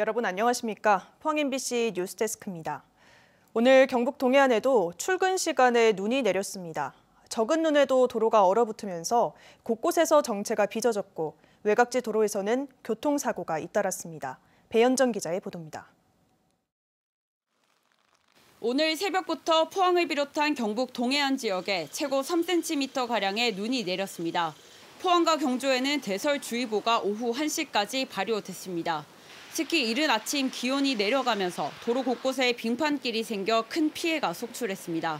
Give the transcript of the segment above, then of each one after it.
여러분 안녕하십니까? 포항 MBC 뉴스데스크입니다. 오늘 경북 동해안에도 출근 시간에 눈이 내렸습니다. 적은 눈에도 도로가 얼어붙으면서 곳곳에서 정체가 빚어졌고 외곽지 도로에서는 교통사고가 잇따랐습니다. 배현정 기자의 보도입니다. 오늘 새벽부터 포항을 비롯한 경북 동해안 지역에 최고 3cm가량의 눈이 내렸습니다. 포항과 경주에는 대설주의보가 오후 1시까지 발효됐습니다. 특히 이른 아침 기온이 내려가면서 도로 곳곳에 빙판길이 생겨 큰 피해가 속출했습니다.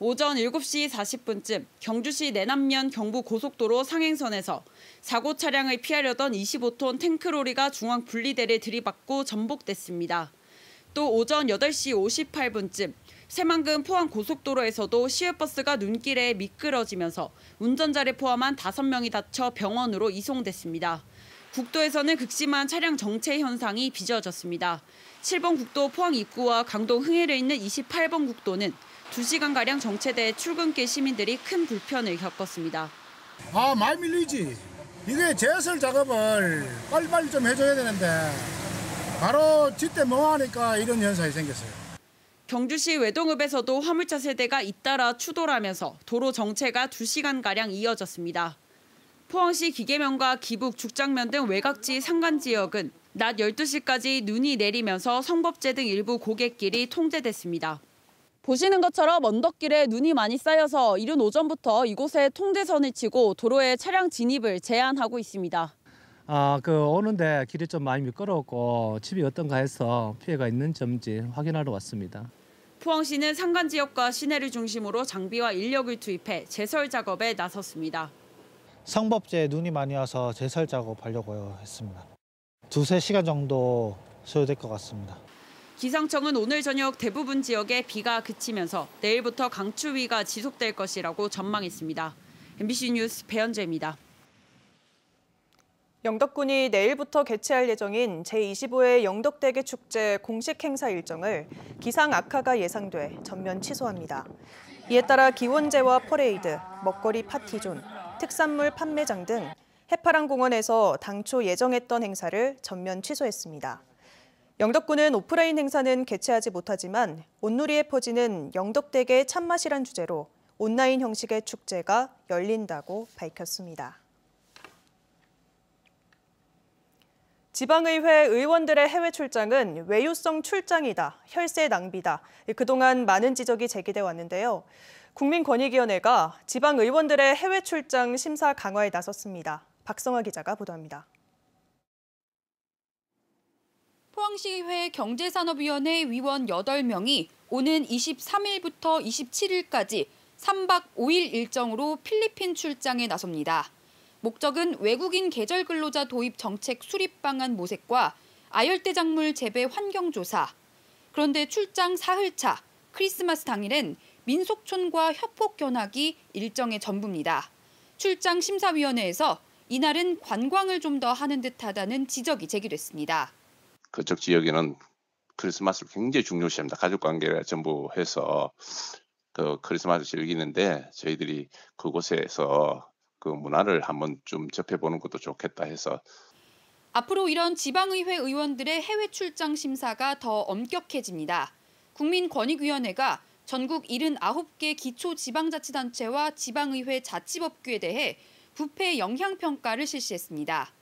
오전 7시 40분쯤 경주시 내남면 경부고속도로 상행선에서 사고 차량을 피하려던 25톤 탱크로리가 중앙 분리대를 들이받고 전복됐습니다. 또 오전 8시 58분쯤 새만금 포항 고속도로에서도 시외버스가 눈길에 미끄러지면서 운전자를 포함한 5명이 다쳐 병원으로 이송됐습니다. 국도에서는 극심한 차량 정체 현상이 빚어졌습니다. 7번 국도 포항 입구와 강동 흥해를 잇는 28번 국도는 2시간가량 정체돼 출근길 시민들이 큰 불편을 겪었습니다. 많이 밀리지. 이게 제설 작업을 빨리빨리 좀 해줘야 되는데 바로 뒷대 멍하니까 이런 현상이 생겼어요. 경주시 외동읍에서도 화물차 세대가 잇따라 추돌하면서 도로 정체가 2시간가량 이어졌습니다. 포항시 기계면과 기북 죽장면 등 외곽지 산간 지역은 낮 12시까지 눈이 내리면서 성법제 등 일부 고갯길이 통제됐습니다. 보시는 것처럼 언덕길에 눈이 많이 쌓여서 이른 오전부터 이곳에 통제선을 치고 도로에 차량 진입을 제한하고 있습니다. 오는데 길이 좀 많이 미끄러웠고 집이 어떤가 해서 피해가 있는 점인지 확인하러 왔습니다. 포항시는 산간 지역과 시내를 중심으로 장비와 인력을 투입해 제설 작업에 나섰습니다. 성법제에 눈이 많이 와서 제설 작업하려고 했습니다. 2-3시간 정도 소요될 것 같습니다. 기상청은 오늘 저녁 대부분 지역에 비가 그치면서 내일부터 강추위가 지속될 것이라고 전망했습니다. MBC 뉴스 배현재입니다. 영덕군이 내일부터 개최할 예정인 제25회 영덕대게 축제 공식 행사 일정을 기상 악화가 예상돼 전면 취소합니다. 이에 따라 기원제와 퍼레이드, 먹거리 파티존, 특산물 판매장 등 해파랑공원에서 당초 예정했던 행사를 전면 취소했습니다. 영덕군은 오프라인 행사는 개최하지 못하지만 온누리에 퍼지는 영덕대게 참맛이란 주제로 온라인 형식의 축제가 열린다고 밝혔습니다. 지방의회 의원들의 해외 출장은 외유성 출장이다, 혈세 낭비다. 그동안 많은 지적이 제기돼 왔는데요. 국민권익위원회가 지방의원들의 해외 출장 심사 강화에 나섰습니다. 박성아 기자가 보도합니다. 포항시의회 경제산업위원회 위원 8명이 오는 23일부터 27일까지 3박 5일 일정으로 필리핀 출장에 나섭니다. 목적은 외국인 계절 근로자 도입 정책 수립 방안 모색과 아열대 작물 재배 환경 조사. 그런데 출장 사흘차 크리스마스 당일엔 민속촌과 협곡 견학이 일정의 전부입니다. 출장 심사위원회에서 이날은 관광을 좀 더 하는 듯하다는 지적이 제기됐습니다. 그쪽 지역에는 크리스마스를 굉장히 중요시합니다. 가족 관계를 전부 해서 그 크리스마스를 즐기는데 저희들이 그곳에서 그 문화를 한번 좀 접해보는 것도 좋겠다 해서. 앞으로 이런 지방의회 의원들의 해외 출장 심사가 더 엄격해집니다. 국민권익위원회가 전국 79개 기초지방자치단체와 지방의회 자치법규에 대해 부패 영향평가를 실시했습니다.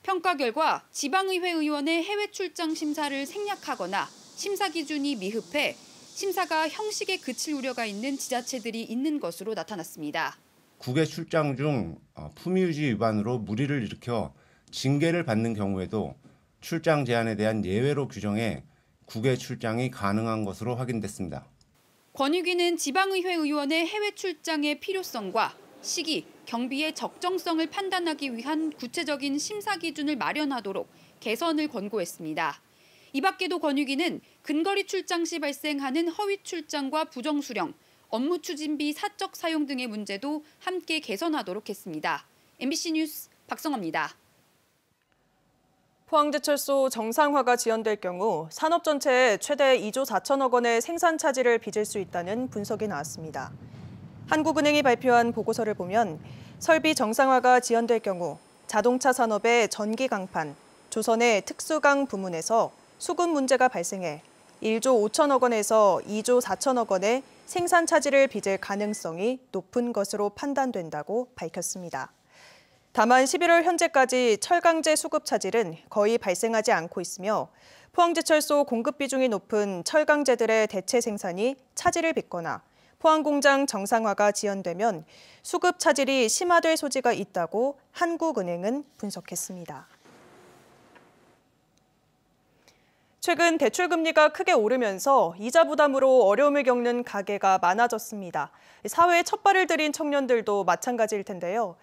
평가 결과 지방의회 의원의 해외 출장 심사를 생략하거나 심사 기준이 미흡해 심사가 형식에 그칠 우려가 있는 지자체들이 있는 것으로 나타났습니다. 국외 출장 중 품위유지 위반으로 물의를 일으켜 징계를 받는 경우에도 출장 제한에 대한 예외로 규정해 국외 출장이 가능한 것으로 확인됐습니다. 권익위는 지방의회 의원의 해외 출장의 필요성과 시기, 경비의 적정성을 판단하기 위한 구체적인 심사 기준을 마련하도록 개선을 권고했습니다. 이 밖에도 권익위는 근거리 출장 시 발생하는 허위 출장과 부정 수령, 업무 추진비 사적 사용 등의 문제도 함께 개선하도록 했습니다. MBC 뉴스 박성아입니다. 포항제철소 정상화가 지연될 경우 산업 전체에 최대 2조 4천억 원의 생산 차질을 빚을 수 있다는 분석이 나왔습니다. 한국은행이 발표한 보고서를 보면 설비 정상화가 지연될 경우 자동차 산업의 전기 강판, 조선의 특수강 부문에서 수급 문제가 발생해 1조 5천억 원에서 2조 4천억 원의 생산 차질을 빚을 가능성이 높은 것으로 판단된다고 밝혔습니다. 다만 11월 현재까지 철강제 수급 차질은 거의 발생하지 않고 있으며 포항제철소 공급 비중이 높은 철강제들의 대체 생산이 차질을 빚거나 포항공장 정상화가 지연되면 수급 차질이 심화될 소지가 있다고 한국은행은 분석했습니다. 최근 대출금리가 크게 오르면서 이자 부담으로 어려움을 겪는 가계가 많아졌습니다. 사회에 첫 발을 들인 청년들도 마찬가지일 텐데요.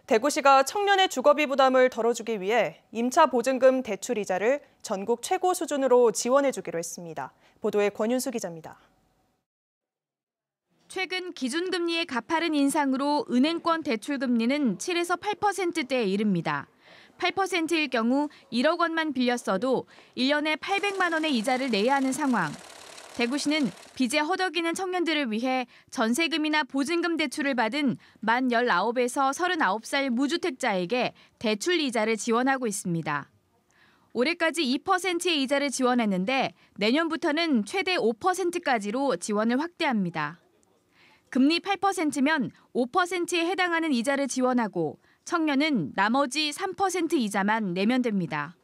대구시가 청년의 주거비 부담을 덜어주기 위해 임차 보증금 대출 이자를 전국 최고 수준으로 지원해주기로 했습니다. 보도에 권윤수 기자입니다. 최근 기준금리의 가파른 인상으로 은행권 대출금리는 7에서 8%대에 이릅니다. 8%일 경우 1억 원만 빌렸어도 1년에 800만 원의 이자를 내야 하는 상황. 대구시는 빚에 허덕이는 청년들을 위해 전세금이나 보증금 대출을 받은 만 19에서 39살 무주택자에게 대출 이자를 지원하고 있습니다. 올해까지 2%의 이자를 지원했는데 내년부터는 최대 5%까지로 지원을 확대합니다. 금리 8%면 5%에 해당하는 이자를 지원하고 청년은 나머지 3% 이자만 내면 됩니다.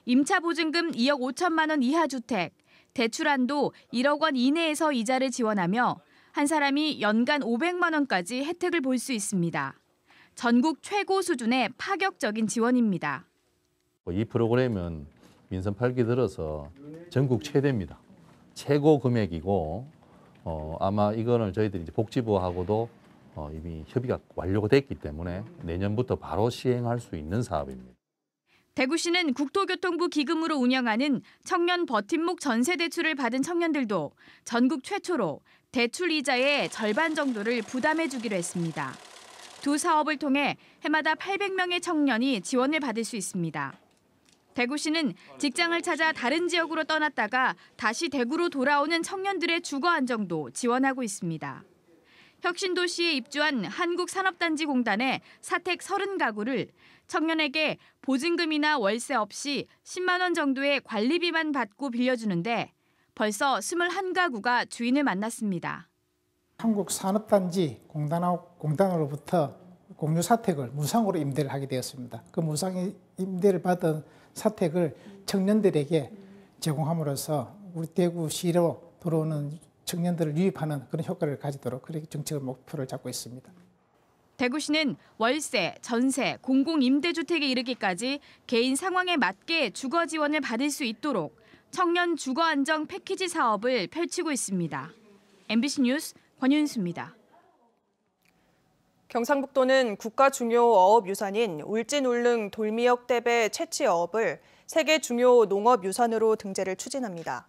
임차 보증금 2억 5천만 원 이하 주택, 대출 한도 1억 원 이내에서 이자를 지원하며 한 사람이 연간 500만 원까지 혜택을 볼 수 있습니다. 전국 최고 수준의 파격적인 지원입니다. 이 프로그램은 민선 8기 들어서 전국 최대입니다. 최고 금액이고 아마 이거는 저희들이 이제 복지부하고도 이미 협의가 완료가 됐기 때문에 내년부터 바로 시행할 수 있는 사업입니다. 대구시는 국토교통부 기금으로 운영하는 청년 버팀목 전세대출을 받은 청년들도 전국 최초로 대출 이자의 절반 정도를 부담해 주기로 했습니다. 두 사업을 통해 해마다 800명의 청년이 지원을 받을 수 있습니다. 대구시는 직장을 찾아 다른 지역으로 떠났다가 다시 대구로 돌아오는 청년들의 주거 안정도 지원하고 있습니다. 혁신도시에 입주한 한국산업단지공단의 사택 30가구를 청년에게 보증금이나 월세 없이 10만 원 정도의 관리비만 받고 빌려주는데 벌써 21가구가 주인을 만났습니다. 한국산업단지 공단으로부터 공유 사택을 무상으로 임대를 하게 되었습니다. 그 무상 임대를 받은 사택을 청년들에게 제공함으로써 우리 대구시로 들어오는 청년들을 유입하는 그런 효과를 가지도록 그렇게 정책을 목표를 잡고 있습니다. 대구시는 월세, 전세, 공공임대주택에 이르기까지 개인 상황에 맞게 주거 지원을 받을 수 있도록 청년 주거 안정 패키지 사업을 펼치고 있습니다. MBC 뉴스 권윤수입니다. 경상북도는 국가 중요 어업 유산인 울진울릉 돌미역 떼배 채취 어업을 세계 중요 농업 유산으로 등재를 추진합니다.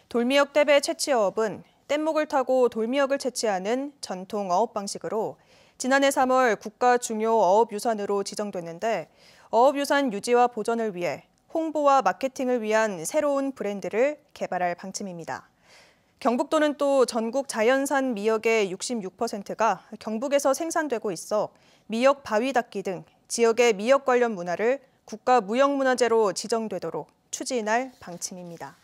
돌미역 떼배 채취 어업은 뗏목을 타고 돌미역을 채취하는 전통 어업 방식으로 지난해 3월 국가 중요 어업 유산으로 지정됐는데 어업 유산 유지와 보존을 위해 홍보와 마케팅을 위한 새로운 브랜드를 개발할 방침입니다. 경북도는 또 전국 자연산 미역의 66%가 경북에서 생산되고 있어 미역 바위 닦기 등 지역의 미역 관련 문화를 국가 무형문화재로 지정되도록 추진할 방침입니다.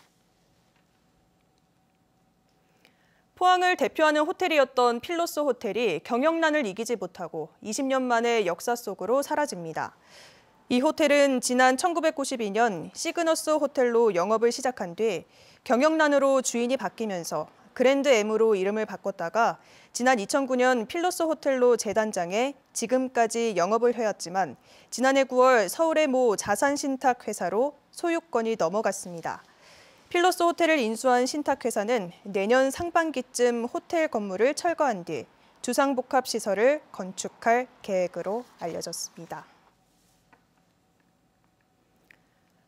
포항을 대표하는 호텔이었던 필로스 호텔이 경영난을 이기지 못하고 20년 만에 역사 속으로 사라집니다. 이 호텔은 지난 1992년 시그너스 호텔로 영업을 시작한 뒤 경영난으로 주인이 바뀌면서 그랜드 M으로 이름을 바꿨다가 지난 2009년 필로스 호텔로 재단장해 지금까지 영업을 해왔지만 지난해 9월 서울의 모 자산신탁회사로 소유권이 넘어갔습니다. 필로스 호텔을 인수한 신탁회사는 내년 상반기쯤 호텔 건물을 철거한 뒤 주상복합시설을 건축할 계획으로 알려졌습니다.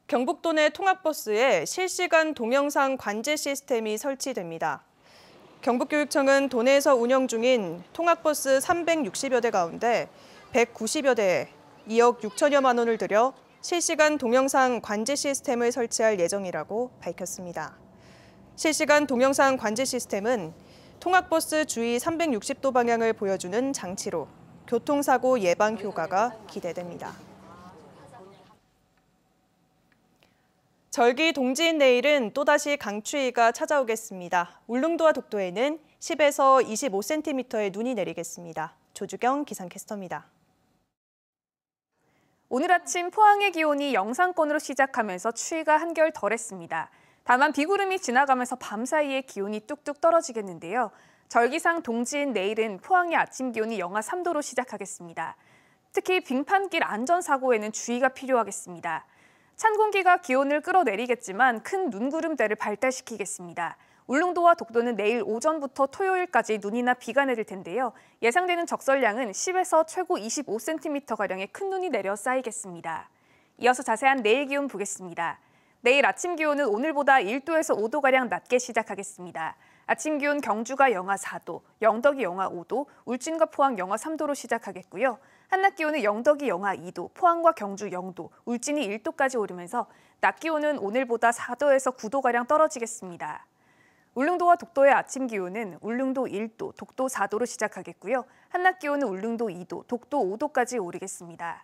경북도 내 통학버스에 실시간 동영상 관제 시스템이 설치됩니다. 경북교육청은 도내에서 운영 중인 통학버스 360여 대 가운데 190여 대에 2억 6천여만 원을 들여 실시간 동영상 관제 시스템을 설치할 예정이라고 밝혔습니다. 실시간 동영상 관제 시스템은 통학버스 주위 360도 방향을 보여주는 장치로 교통사고 예방 효과가 기대됩니다. 절기 동지인 내일은 또다시 강추위가 찾아오겠습니다. 울릉도와 독도에는 10에서 25cm의 눈이 내리겠습니다. 조주경 기상캐스터입니다. 오늘 아침 포항의 기온이 영상권으로 시작하면서 추위가 한결 덜했습니다. 다만 비구름이 지나가면서 밤사이에 기온이 뚝뚝 떨어지겠는데요. 절기상 동지인 내일은 포항의 아침 기온이 영하 3도로 시작하겠습니다. 특히 빙판길 안전사고에는 주의가 필요하겠습니다. 찬 공기가 기온을 끌어내리겠지만 큰 눈구름대를 발달시키겠습니다. 울릉도와 독도는 내일 오전부터 토요일까지 눈이나 비가 내릴 텐데요. 예상되는 적설량은 10에서 최고 25cm가량의 큰 눈이 내려 쌓이겠습니다. 이어서 자세한 내일 기온 보겠습니다. 내일 아침 기온은 오늘보다 1도에서 5도가량 낮게 시작하겠습니다. 아침 기온 경주가 영하 4도, 영덕이 영하 5도, 울진과 포항 영하 3도로 시작하겠고요. 한낮 기온은 영덕이 영하 2도, 포항과 경주 0도, 울진이 1도까지 오르면서 낮 기온은 오늘보다 4도에서 9도가량 떨어지겠습니다. 울릉도와 독도의 아침 기온은 울릉도 1도, 독도 4도로 시작하겠고요. 한낮 기온은 울릉도 2도, 독도 5도까지 오르겠습니다.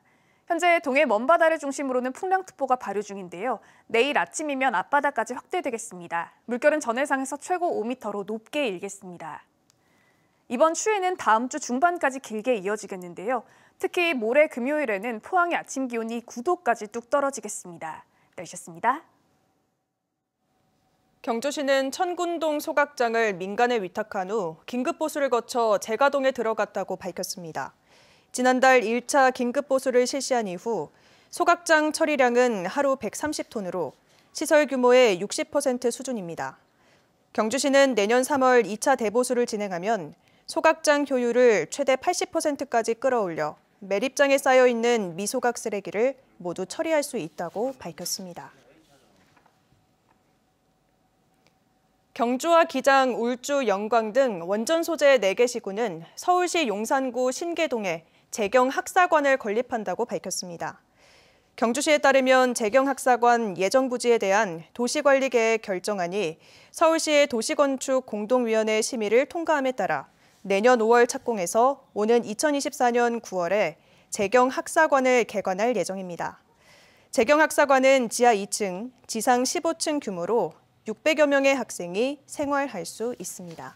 현재 동해 먼바다를 중심으로는 풍랑특보가 발효 중인데요. 내일 아침이면 앞바다까지 확대되겠습니다. 물결은 전해상에서 최고 5m로 높게 일겠습니다. 이번 추위는 다음 주 중반까지 길게 이어지겠는데요. 특히 모레 금요일에는 포항의 아침 기온이 9도까지 뚝 떨어지겠습니다. 날씨였습니다. 경주시는 천군동 소각장을 민간에 위탁한 후 긴급보수를 거쳐 재가동에 들어갔다고 밝혔습니다. 지난달 1차 긴급보수를 실시한 이후 소각장 처리량은 하루 130톤으로 시설 규모의 60% 수준입니다. 경주시는 내년 3월 2차 대보수를 진행하면 소각장 효율을 최대 80%까지 끌어올려 매립장에 쌓여있는 미소각 쓰레기를 모두 처리할 수 있다고 밝혔습니다. 경주와 기장, 울주, 영광 등 원전 소재 4개 시군은 서울시 용산구 신계동에 재경학사관을 건립한다고 밝혔습니다. 경주시에 따르면 재경학사관 예정부지에 대한 도시관리계획 결정안이 서울시의 도시건축 공동위원회 심의를 통과함에 따라 내년 5월 착공해서 오는 2024년 9월에 재경학사관을 개관할 예정입니다. 재경학사관은 지하 2층, 지상 15층 규모로 600여 명의 학생이 생활할 수 있습니다.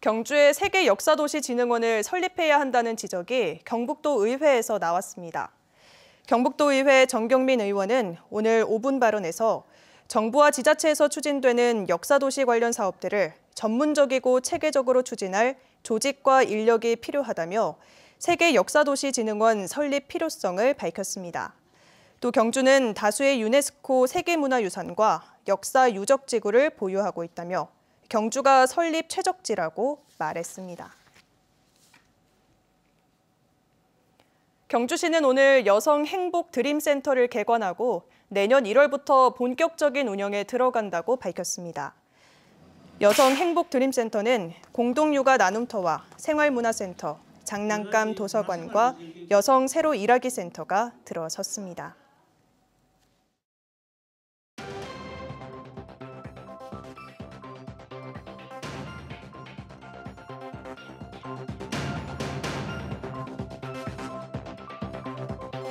경주의 세계 역사도시진흥원을 설립해야 한다는 지적이 경북도 의회에서 나왔습니다. 경북도 의회 정경민 의원은 오늘 5분 발언에서 정부와 지자체에서 추진되는 역사도시 관련 사업들을 전문적이고 체계적으로 추진할 조직과 인력이 필요하다며 세계 역사도시진흥원 설립 필요성을 밝혔습니다. 또 경주는 다수의 유네스코 세계문화유산과 역사유적지구를 보유하고 있다며 경주가 설립 최적지라고 말했습니다. 경주시는 오늘 여성 행복 드림센터를 개관하고 내년 1월부터 본격적인 운영에 들어간다고 밝혔습니다. 여성 행복 드림센터는 공동육아 나눔터와 생활문화센터, 장난감 도서관과 여성 새로 일하기 센터가 들어섰습니다.